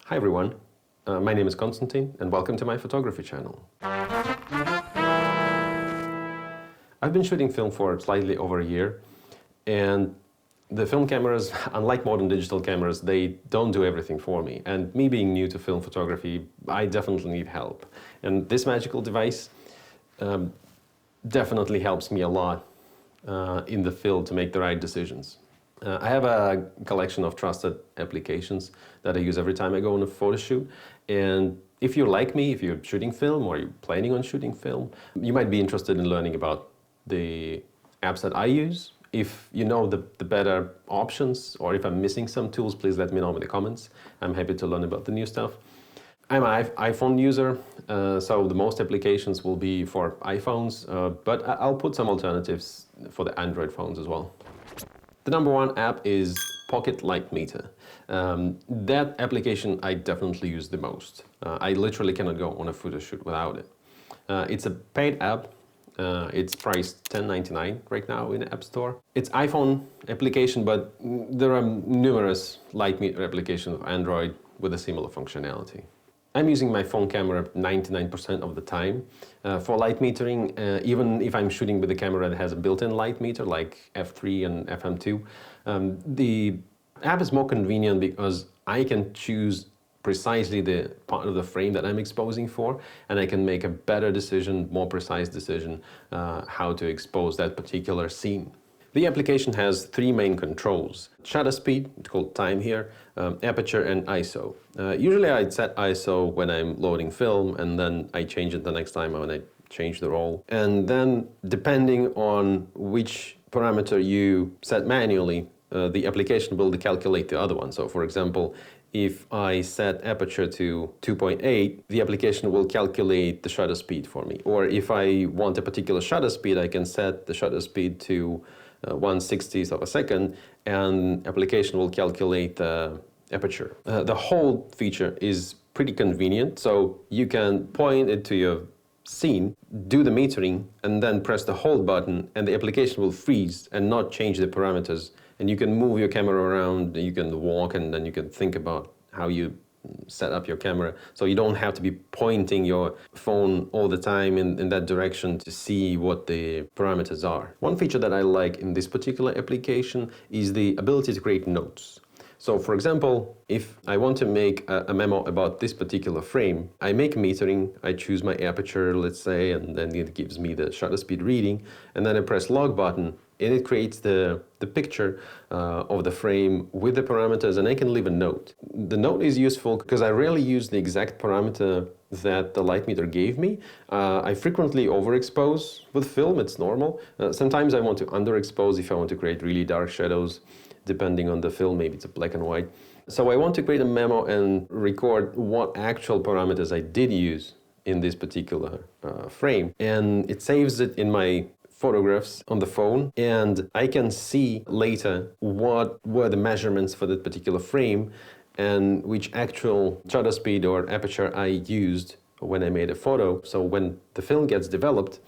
Hi everyone, my name is Konstantin and welcome to my photography channel. I've been shooting film for slightly over a year, and the film cameras, unlike modern digital cameras, they don't do everything for me. And me being new to film photography, I definitely need help. And this magical device definitely helps me a lot in the field to make the right decisions. I have a collection of trusted applications that I use every time I go on a photo shoot. And if you're like me, if you're shooting film or you're planning on shooting film, you might be interested in learning about the apps that I use. If you know the better options, or if I'm missing some tools, please let me know in the comments. I'm happy to learn about the new stuff. I'm an iPhone user, so the most applications will be for iPhones, but I'll put some alternatives for the Android phones as well. The number one app is Pocket Lightmate. That application I definitely use the most. I literally cannot go on a photo shoot without it. It's a paid app. It's priced $10.99 right now in the App Store. It's iPhone application, but there are numerous Lightmate applications of Android with a similar functionality. I'm using my phone camera 99% of the time. For light metering, even if I'm shooting with a camera that has a built-in light meter like f3 and FM2, the app is more convenient because I can choose precisely the part of the frame that I'm exposing for, and I can make a better decision, more precise decision, how to expose that particular scene. The application has three main controls: shutter speed, it's called time here, aperture, and ISO. Usually I'd set ISO when I'm loading film, and then I change it the next time when I change the roll. And then depending on which parameter you set manually, the application will calculate the other one. So for example, if I set aperture to 2.8, the application will calculate the shutter speed for me. Or if I want a particular shutter speed, I can set the shutter speed to 1/60th of a second, and application will calculate the aperture. The hold feature is pretty convenient, so you can point it to your scene, do the metering, and then press the hold button, and the application will freeze and not change the parameters. And you can move your camera around, you can walk, and then you can think about how you set up your camera. So you don't have to be pointing your phone all the time in that direction to see what the parameters are. One feature that I like in this particular application is the ability to create notes. So for example, if I want to make a memo about this particular frame, I make metering, I choose my aperture, let's say, and then it gives me the shutter speed reading, and then I press log button, and it creates the picture of the frame with the parameters, and I can leave a note. The note is useful because I rarely use the exact parameter that the light meter gave me. I frequently overexpose with film, it's normal. Sometimes I want to underexpose if I want to create really dark shadows, depending on the film, maybe it's a black and white. So I want to create a memo and record what actual parameters I did use in this particular frame. And it saves it in my photographs on the phone, and I can see later what were the measurements for that particular frame and which actual shutter speed or aperture I used when I made a photo. So when the film gets developed,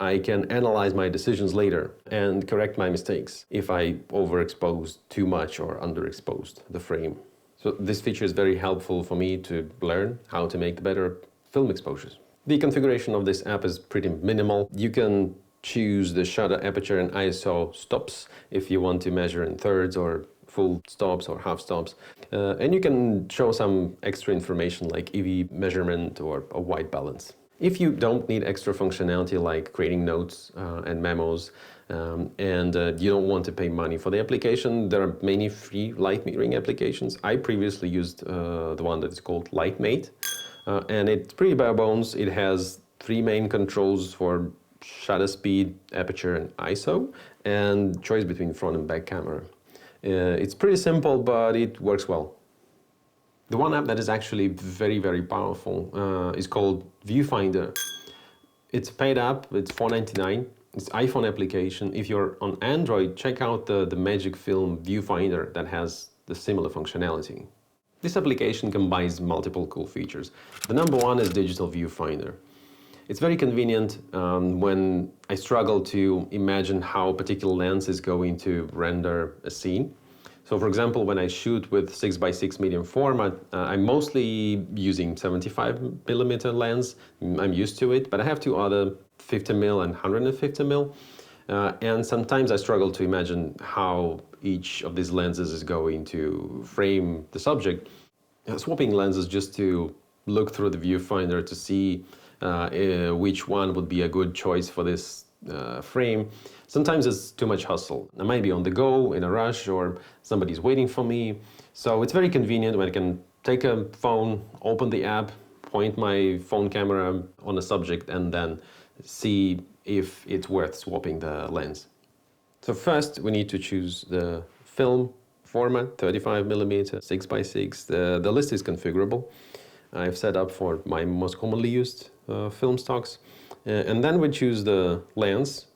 I can analyze my decisions later and correct my mistakes if I overexposed too much or underexposed the frame. So this feature is very helpful for me to learn how to make better film exposures. The configuration of this app is pretty minimal. You can choose the shutter, aperture, and ISO stops if you want to measure in thirds or full stops or half stops. And you can show some extra information like EV measurement or a white balance. If you don't need extra functionality like creating notes and memos, and you don't want to pay money for the application, there are many free light metering applications. I previously used the one that is called Lightmate, and it's pretty bare bones. It has three main controls for shutter speed, aperture, and ISO, and choice between front and back camera. It's pretty simple, but it works well. The one app that is actually very, very powerful is called Viewfinder. It's a paid app, it's $4.99. It's iPhone application. If you're on Android, check out the Magic Film Viewfinder that has the similar functionality. This application combines multiple cool features. The number one is Digital Viewfinder. It's very convenient when I struggle to imagine how a particular lens is going to render a scene. So for example, when I shoot with 6x6 medium format, I'm mostly using 75mm lens. I'm used to it, but I have two other 50mm and 150mm. And sometimes I struggle to imagine how each of these lenses is going to frame the subject. Swapping lenses just to look through the viewfinder to see which one would be a good choice for this frame. Sometimes it's too much hustle. I might be on the go, in a rush, or somebody's waiting for me. So it's very convenient when I can take a phone, open the app, point my phone camera on a subject, and then see if it's worth swapping the lens. So first we need to choose the film format, 35mm, 6x6. The list is configurable. I've set up for my most commonly used film stocks. And then we choose the lens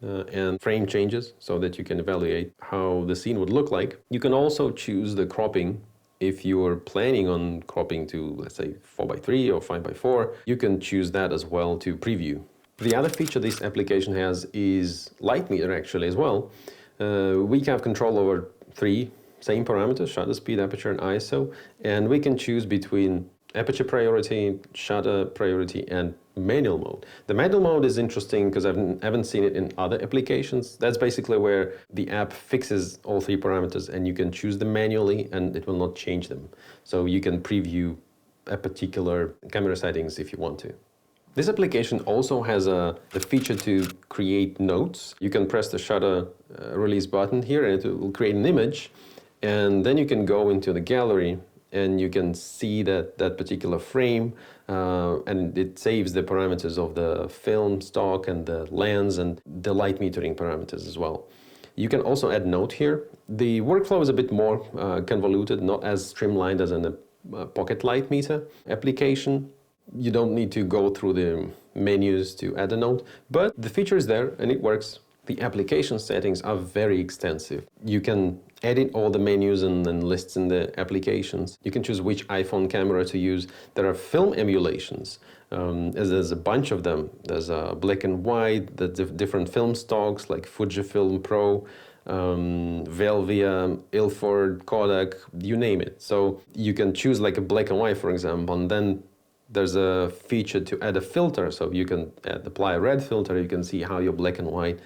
and frame changes so that you can evaluate how the scene would look like. You can also choose the cropping. If you're planning on cropping to, let's say, 4x3 or 5x4, you can choose that as well to preview. The other feature this application has is Lightmate actually as well. We have control over three same parameters: shutter speed, aperture, and ISO, and we can choose between aperture priority, shutter priority, and manual mode. The manual mode is interesting because I haven't seen it in other applications. That's basically where the app fixes all three parameters and you can choose them manually and it will not change them. So you can preview a particular camera settings if you want to. This application also has the feature to create notes. You can press the shutter release button here and it will create an image, and then you can go into the gallery and you can see that particular frame, and it saves the parameters of the film stock and the lens and the light metering parameters as well. You can also add note here. The workflow is a bit more convoluted, not as streamlined as in a pocket light meter application. You don't need to go through the menus to add a note, but the feature is there and it works. The application settings are very extensive. You can edit all the menus and lists in the applications. You can choose which iPhone camera to use. There are film emulations. There's a bunch of them. There's black and white, the different film stocks like Fujifilm Pro, Velvia, Ilford, Kodak, you name it. So you can choose like a black and white, for example, and then there's a feature to add a filter. So you can apply a red filter. You can see how your black and white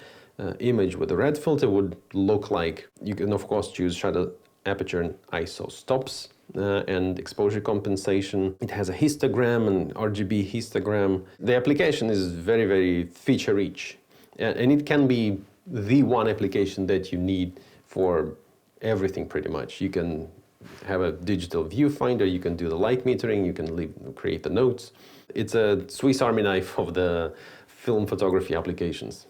image with a red filter would look like. You can of course choose shutter, aperture, and ISO stops and exposure compensation. It has a histogram and RGB histogram. The application is very, very feature rich, and it can be the one application that you need for everything pretty much. You can have a digital viewfinder, you can do the light metering, you can create the notes. It's a Swiss Army knife of the film photography applications.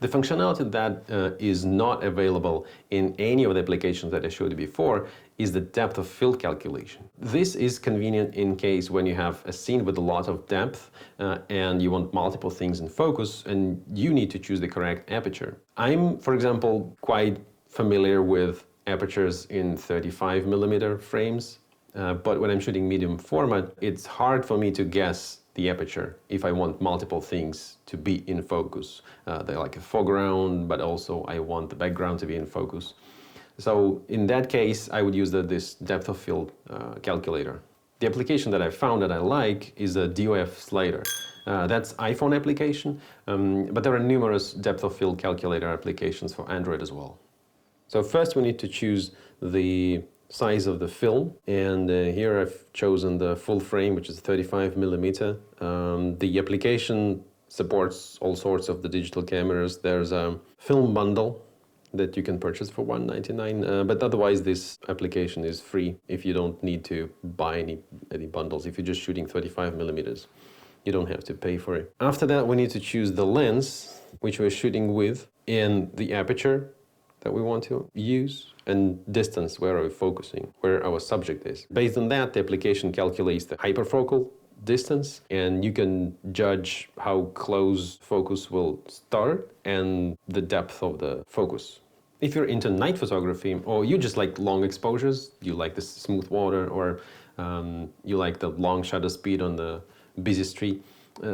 The functionality that is not available in any of the applications that I showed you before is the depth of field calculation. This is convenient in case when you have a scene with a lot of depth and you want multiple things in focus and you need to choose the correct aperture. I'm, for example, quite familiar with apertures in 35mm frames, but when I'm shooting medium format, it's hard for me to guess the aperture if I want multiple things to be in focus. They're like a foreground, but also I want the background to be in focus. So in that case, I would use this depth of field calculator. The application that I found that I like is a DOF Slider. That's iPhone application, but there are numerous depth of field calculator applications for Android as well. So first we need to choose the size of the film, and here I've chosen the full frame, which is 35mm. The application supports all sorts of the digital cameras. There's a film bundle that you can purchase for $1.99, but otherwise this application is free if you don't need to buy any bundles. If you're just shooting 35mm, you don't have to pay for it. After that, we need to choose the lens which we're shooting with and the aperture that we want to use, and distance, where are we focusing, where our subject is. Based on that, the application calculates the hyperfocal distance, and you can judge how close focus will start and the depth of the focus. If you're into night photography, or you just like long exposures, you like the smooth water, or you like the long shutter speed on the busy street,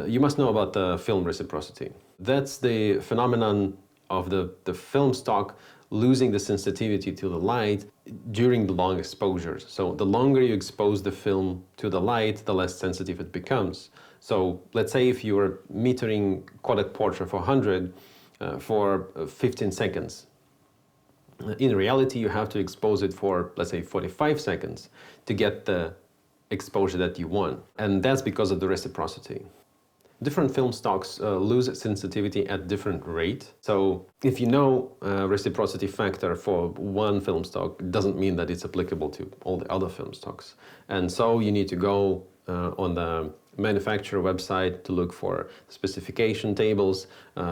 you must know about the film reciprocity. That's the phenomenon of the film stock losing the sensitivity to the light during the long exposures. So the longer you expose the film to the light, the less sensitive it becomes. So let's say if you were metering Kodak Portra for 100 for 15 seconds. In reality, you have to expose it for, let's say, 45 seconds to get the exposure that you want. And that's because of the reciprocity. Different film stocks lose sensitivity at different rate. So if you know reciprocity factor for one film stock, it doesn't mean that it's applicable to all the other film stocks. And so you need to go on the manufacturer website to look for specification tables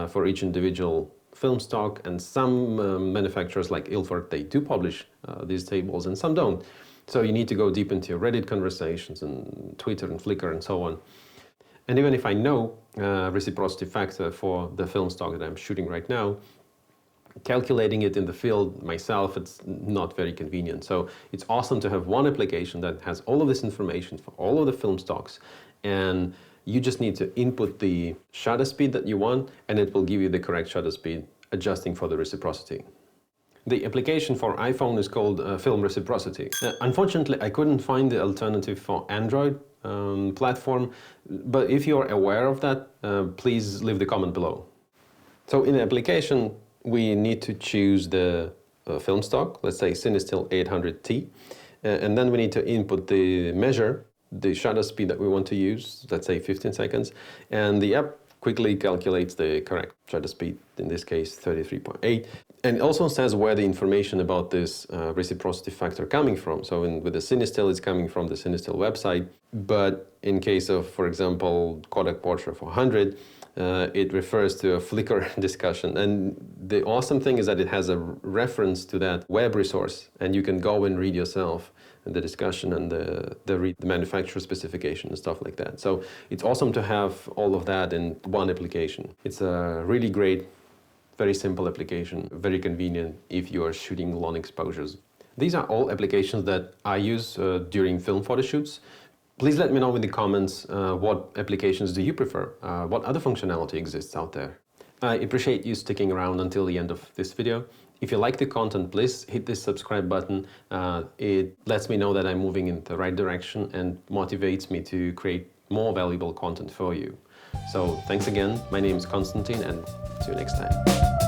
for each individual film stock, and some manufacturers like Ilford, they do publish these tables and some don't. So you need to go deep into your Reddit conversations and Twitter and Flickr and so on. And even if I know reciprocity factor for the film stock that I'm shooting right now, calculating it in the field myself, it's not very convenient. So it's awesome to have one application that has all of this information for all of the film stocks, and you just need to input the shutter speed that you want, and it will give you the correct shutter speed, adjusting for the reciprocity. The application for iPhone is called Film Reciprocity. Unfortunately, I couldn't find the alternative for Android platform, but if you're aware of that, please leave the comment below. So in the application, we need to choose the film stock, let's say CineStill 800T, and then we need to input the measure, the shutter speed that we want to use, let's say 15 seconds, and the app quickly calculates the correct shutter speed, in this case 33.8, and it also says where the information about this reciprocity factor coming from. So with the CineStill, it's coming from the CineStill website, but in case of, for example, Kodak Portra for 100, it refers to a Flickr discussion. And the awesome thing is that it has a reference to that web resource, and you can go and read yourself the discussion and the manufacturer specification and stuff like that. So it's awesome to have all of that in one application. It's a really great, very simple application, very convenient if you are shooting long exposures. These are all applications that I use during film photo shoots. Please let me know in the comments what applications do you prefer? What other functionality exists out there? I appreciate you sticking around until the end of this video. If you like the content, please hit this subscribe button. It lets me know that I'm moving in the right direction and motivates me to create more valuable content for you. So thanks again. My name is Konstantin, and see you next time.